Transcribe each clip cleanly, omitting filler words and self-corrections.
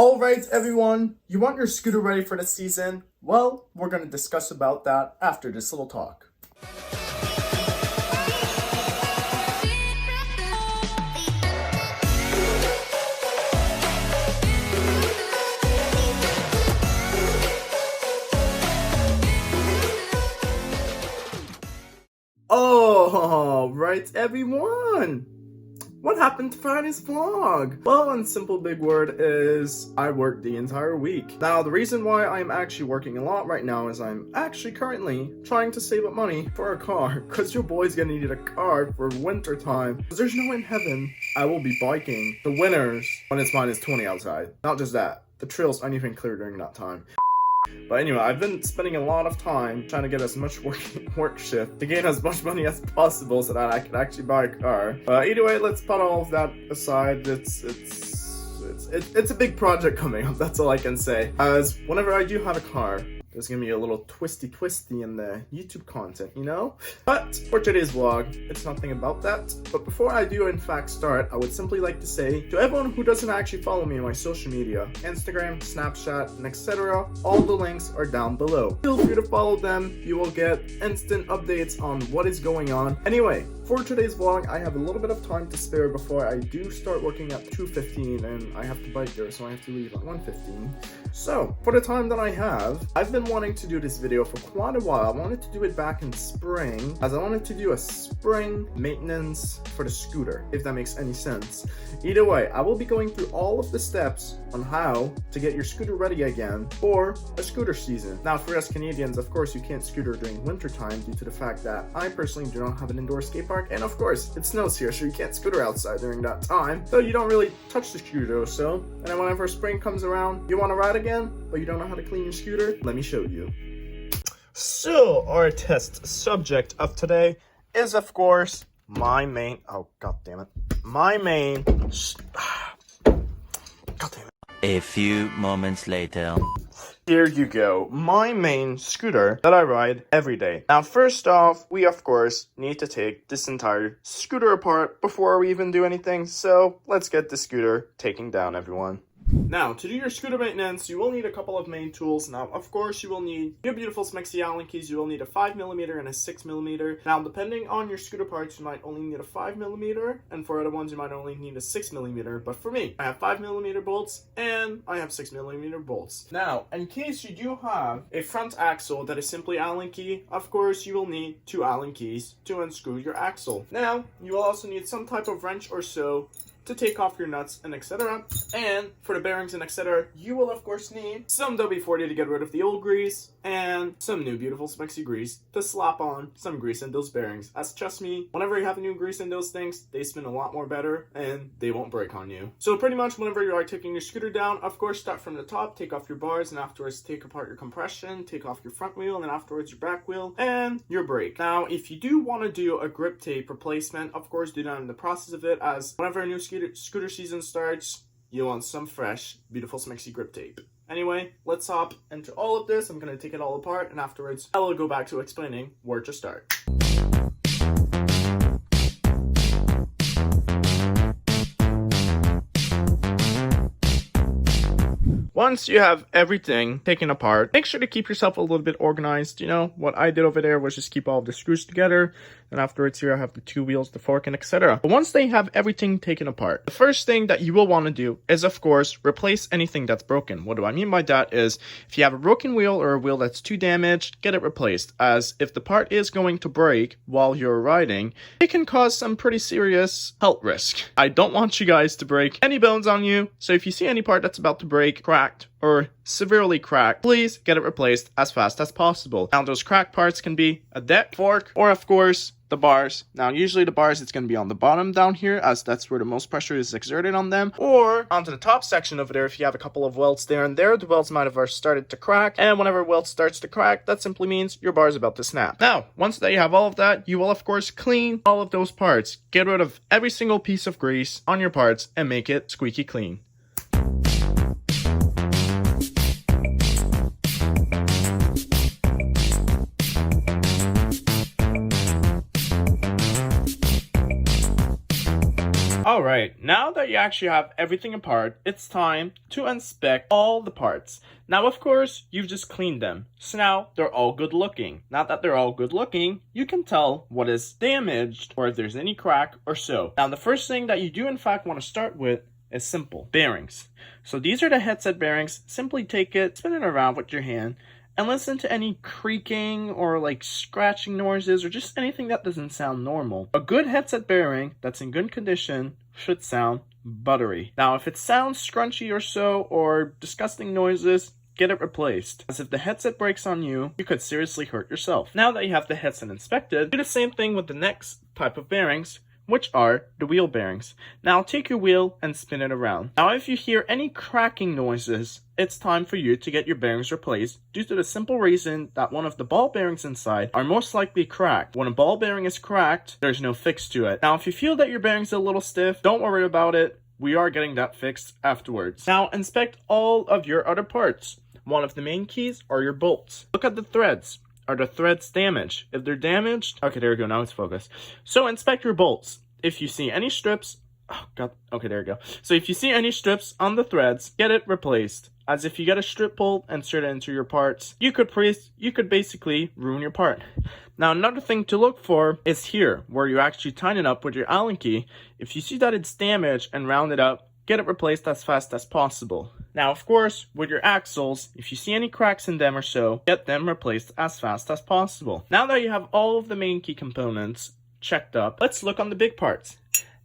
Alright everyone, you want your scooter ready for the season? Well, we're going to discuss about that after this little talk. Oh, right everyone! What happened to Friday's vlog? Well, in simple big word is, I worked the entire week. Now, the reason why I'm actually working a lot right now is I'm actually currently trying to save up money for a car, because your boy's gonna need a car for winter time. Because there's no way in heaven I will be biking the winters when it's -20 outside. Not just that, the trails aren't even clear during that time. But anyway, I've been spending a lot of time trying to get as much work shift to gain as much money as possible so that I can actually buy a car. Either way, let's put all of that aside. It's a big project coming up, that's all I can say. As whenever I do have a car, there's gonna be a little twisty in the YouTube content, you know? But for today's vlog, it's nothing about that. But before I do in fact start, I would simply like to say to everyone who doesn't actually follow me on my social media, Instagram, Snapchat, and etc., all the links are down below. Feel free to follow them. You will get instant updates on what is going on. Anyway, for today's vlog, I have a little bit of time to spare before I do start working at 2:15 and I have to bike there, so I have to leave at 1:15. So, for the time that I have, I've been wanting to do this video for quite a while. I wanted to do it back in spring, as I wanted to do a spring maintenance for the scooter, if that makes any sense. Either way, I will be going through all of the steps on how to get your scooter ready again for a scooter season. Now, for us Canadians, of course, you can't scooter during winter time due to the fact that I personally do not have an indoor skate park, and of course, it snows here, so you can't scooter outside during that time, so you don't really touch the scooter or so. And then whenever spring comes around, you want to ride again, but you don't know how to clean your scooter? Let me show you. So, our test subject of today is, of course, my main... Oh, god damn it. My main... God damn it. A few moments later. Here you go, my main scooter that I ride every day. Now, first off, we of course need to take this entire scooter apart before we even do anything, so let's get the scooter taken down, everyone. Now, to do your scooter maintenance, you will need a couple of main tools. Now, of course, you will need your beautiful Smexy Allen keys. You will need a 5mm and a 6mm. Now, depending on your scooter parts, you might only need a 5mm, and for other ones, you might only need a 6mm. But for me, I have 5mm bolts, and I have 6mm bolts. Now, in case you do have a front axle that is simply Allen key, of course, you will need 2 Allen keys to unscrew your axle. Now, you will also need some type of wrench or so to take off your nuts and etc. And for the bearings and etc., you will of course need some WD-40 to get rid of the old grease, and some new beautiful Smexy grease to slap on some grease in those bearings. As trust me, whenever you have a new grease in those things, they spin a lot more better and they won't break on you. So pretty much whenever you are taking your scooter down, of course start from the top, take off your bars, and afterwards take apart your compression, take off your front wheel, and then afterwards your back wheel and your brake. Now, if you do want to do a grip tape replacement, of course do that in the process of it, as whenever a new scooter season starts, you want some fresh, beautiful Smexy grip tape. Anyway, let's hop into all of this. I'm going to take it all apart, and afterwards I will go back to explaining where to start. Once you have everything taken apart, make sure to keep yourself a little bit organized. You know, what I did over there was just keep all of the screws together. And afterwards here I have the 2 wheels, the fork, and etc. But once they have everything taken apart, the first thing that you will want to do is, of course, replace anything that's broken. What do I mean by that is, if you have a broken wheel or a wheel that's too damaged, get it replaced. As if the part is going to break while you're riding, it can cause some pretty serious health risk. I don't want you guys to break any bones on you. So if you see any part that's about to break, cracked, or severely cracked, please get it replaced as fast as possible. Now, those cracked parts can be a deck, fork, or of course, the bars. Now, usually the bars, it's going to be on the bottom down here, as that's where the most pressure is exerted on them, or onto the top section over there if you have a couple of welds there and there. The welds might have started to crack, and whenever a weld starts to crack, that simply means your bar is about to snap. Now, once that you have all of that, you will of course clean all of those parts. Get rid of every single piece of grease on your parts and make it squeaky clean. Alright, now that you actually have everything apart, it's time to inspect all the parts. Now of course, you've just cleaned them, so now they're all good looking. Now that they're all good looking, you can tell what is damaged or if there's any crack or so. Now the first thing that you do in fact want to start with is simple, bearings. So these are the headset bearings. Simply take it, spin it around with your hand, and listen to any creaking or like scratching noises or just anything that doesn't sound normal. A good headset bearing that's in good condition should sound buttery. Now if it sounds scrunchy or so or disgusting noises, get it replaced, as if the headset breaks on you, you could seriously hurt yourself. Now that you have the headset inspected, do the same thing with the next type of bearings, which are the wheel bearings. Now take your wheel and spin it around. Now if you hear any cracking noises, it's time for you to get your bearings replaced due to the simple reason that one of the ball bearings inside are most likely cracked. When a ball bearing is cracked, there's no fix to it. Now if you feel that your bearings are a little stiff, don't worry about it. We are getting that fixed afterwards. Now inspect all of your other parts. One of the main keys are your bolts. Look at the threads. Are the threads damaged? If they're damaged, okay, there we go, now it's focused. So inspect your bolts. If you see any strips, oh god, okay, there we go. So if you see any strips on the threads, get it replaced. As if you get a strip bolt, insert it into your parts, you could basically ruin your part. Now another thing to look for is here, where you actually tighten it up with your Allen key. If you see that it's damaged and round it up, get it replaced as fast as possible. Now, of course, with your axles, if you see any cracks in them or so, get them replaced as fast as possible. Now that you have all of the main key components checked up, let's look on the big parts.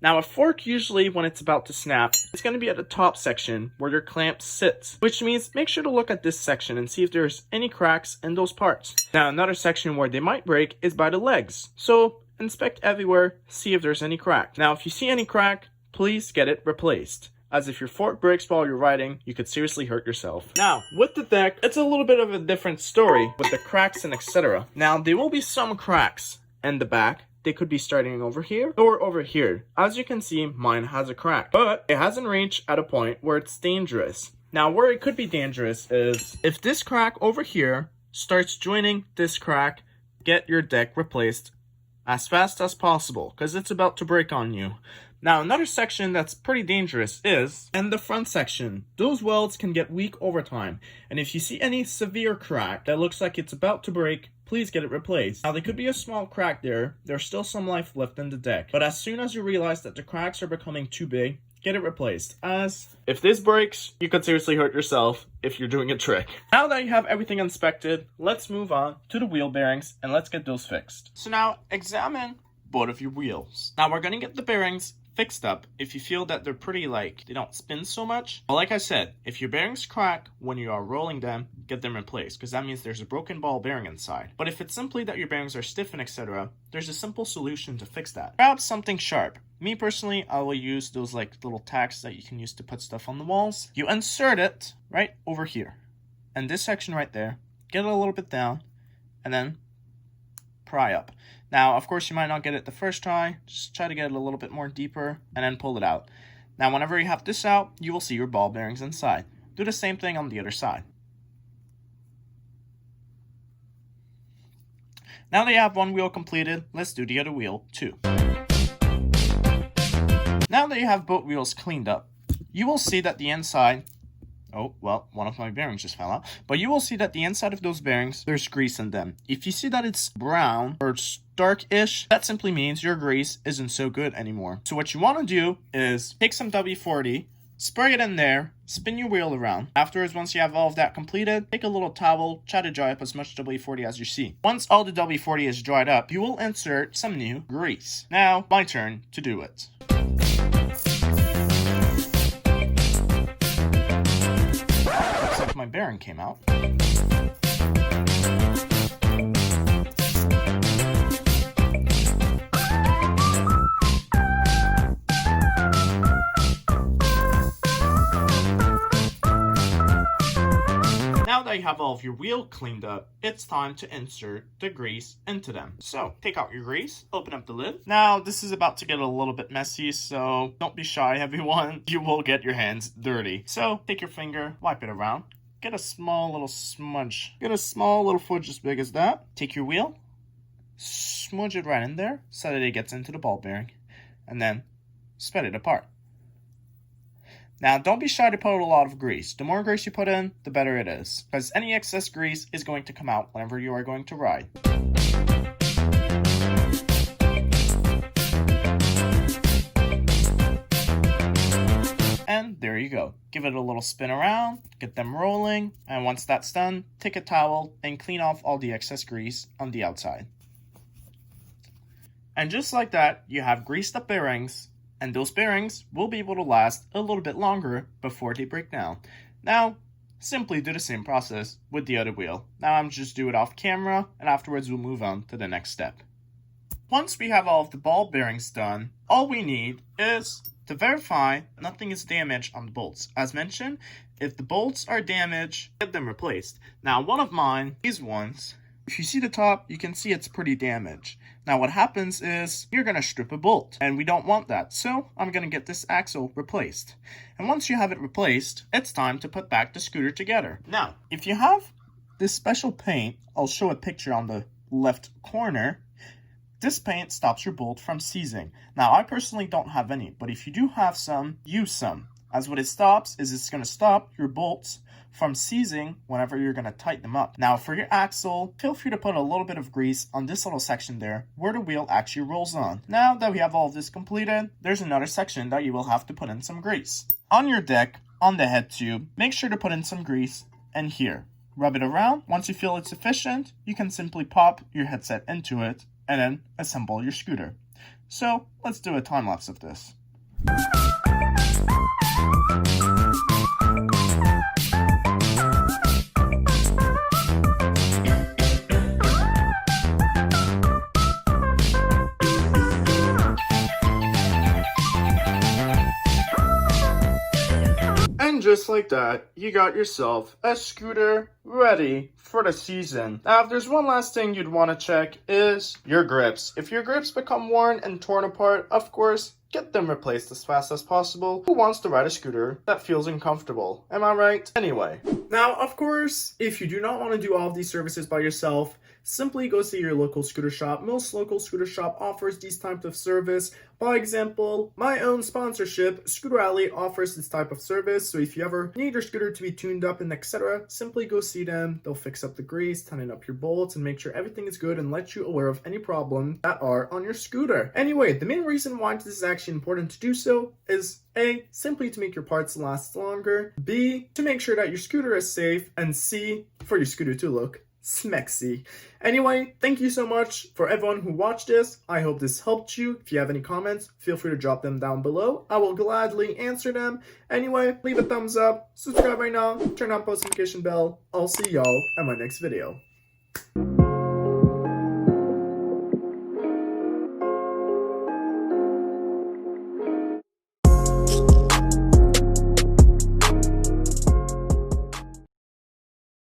Now, a fork usually, when it's about to snap, it's going to be at the top section where your clamp sits, which means make sure to look at this section and see if there's any cracks in those parts. Now, another section where they might break is by the legs. So, inspect everywhere, see if there's any crack. Now, if you see any crack, please get it replaced, as if your fork breaks while you're riding, you could seriously hurt yourself. Now, with the deck, it's a little bit of a different story with the cracks and etc. Now, there will be some cracks in the back. They could be starting over here or over here. As you can see, mine has a crack, but it hasn't reached at a point where it's dangerous. Now, where it could be dangerous is if this crack over here starts joining this crack, get your deck replaced as fast as possible, because it's about to break on you. Now, another section that's pretty dangerous is in the front section. Those welds can get weak over time, and if you see any severe crack that looks like it's about to break, please get it replaced. Now, there could be a small crack there. There's still some life left in the deck, but as soon as you realize that the cracks are becoming too big, get it replaced, as if this breaks, you could seriously hurt yourself if you're doing a trick. Now that you have everything inspected, let's move on to the wheel bearings and let's get those fixed. So now, examine both of your wheels. Now, we're gonna get the bearings fixed up if you feel that they're pretty, like, they don't spin so much. But like I said, if your bearings crack when you are rolling them, get them replaced, because that means there's a broken ball bearing inside. But if it's simply that your bearings are stiff and etc., there's a simple solution to fix that. Grab something sharp. Me personally, I will use those like little tacks that you can use to put stuff on the walls. You insert it right over here, and this section right there, get it a little bit down, and then pry up. Now, of course, you might not get it the first try. Just try to get it a little bit more deeper and then pull it out. Now, whenever you have this out, you will see your ball bearings inside. Do the same thing on the other side. Now that you have one wheel completed, let's do the other wheel too. Now that you have both wheels cleaned up, you will see that the inside, oh, well, one of my bearings just fell out. But you will see that the inside of those bearings, there's grease in them. If you see that it's brown or it's dark-ish, that simply means your grease isn't so good anymore. So what you want to do is take some WD-40, spray it in there, spin your wheel around. Afterwards, once you have all of that completed, take a little towel, try to dry up as much WD-40 as you see. Once all the WD-40 is dried up, you will insert some new grease. Now, my turn to do it. Looks like my bearing came out. Now that you have all of your wheel cleaned up, it's time to insert the grease into them. So, take out your grease, open up the lid. Now, this is about to get a little bit messy, so don't be shy, everyone. You will get your hands dirty. So, take your finger, wipe it around. Get a small little smudge. Get a small little fudge as big as that. Take your wheel, smudge it right in there so that it gets into the ball bearing. And then spread it apart. Now, don't be shy to put a lot of grease. The more grease you put in, the better it is, because any excess grease is going to come out whenever you are going to ride. And there you go. Give it a little spin around, get them rolling, and once that's done, take a towel and clean off all the excess grease on the outside. And just like that, you have greased up bearings, and those bearings will be able to last a little bit longer before they break down. Now, simply do the same process with the other wheel. Now I'm just do it off camera, and afterwards we'll move on to the next step. Once we have all of the ball bearings done, all we need is to verify nothing is damaged on the bolts. As mentioned, if the bolts are damaged, get them replaced. Now one of mine, these ones, if you see the top, you can see it's pretty damaged. Now what happens is you're going to strip a bolt, and we don't want that. So I'm going to get this axle replaced. And once you have it replaced, it's time to put back the scooter together. Now, if you have this special paint, I'll show a picture on the left corner. This paint stops your bolt from seizing. Now I personally don't have any, but if you do have some, use some. As what it stops is it's going to stop your bolts from seizing whenever you're going to tighten them up. Now for your axle, feel free to put a little bit of grease on this little section there where the wheel actually rolls on. Now that we have all of this completed, there's another section that you will have to put in some grease. On your deck, on the head tube, make sure to put in some grease, and here. Rub it around. Once you feel it's sufficient, you can simply pop your headset into it and then assemble your scooter. So let's do a time lapse of this. And just like that, you got yourself a scooter ready for the season. Now, if there's one last thing you'd want to check is your grips. If your grips become worn and torn apart, of course, get them replaced as fast as possible. Who wants to ride a scooter that feels uncomfortable? Am I right? Anyway. Now, of course, if you do not want to do all of these services by yourself, simply go see your local scooter shop. Most local scooter shop offers these types of service. By example, my own sponsorship, Scooter Alley, offers this type of service. So if you ever need your scooter to be tuned up and etc., simply go see them. They'll fix up the grease, tighten up your bolts, and make sure everything is good and let you aware of any problems that are on your scooter. Anyway, the main reason why this is actually important to do so is A, simply to make your parts last longer, B, to make sure that your scooter is safe, and C, for your scooter to look smexy. Anyway, thank you so much for everyone who watched this. I hope this helped you. If you have any comments, feel free to drop them down below. I will gladly answer them. Anyway, leave a thumbs up, subscribe right now, turn on post notification bell. I'll see y'all at my next video.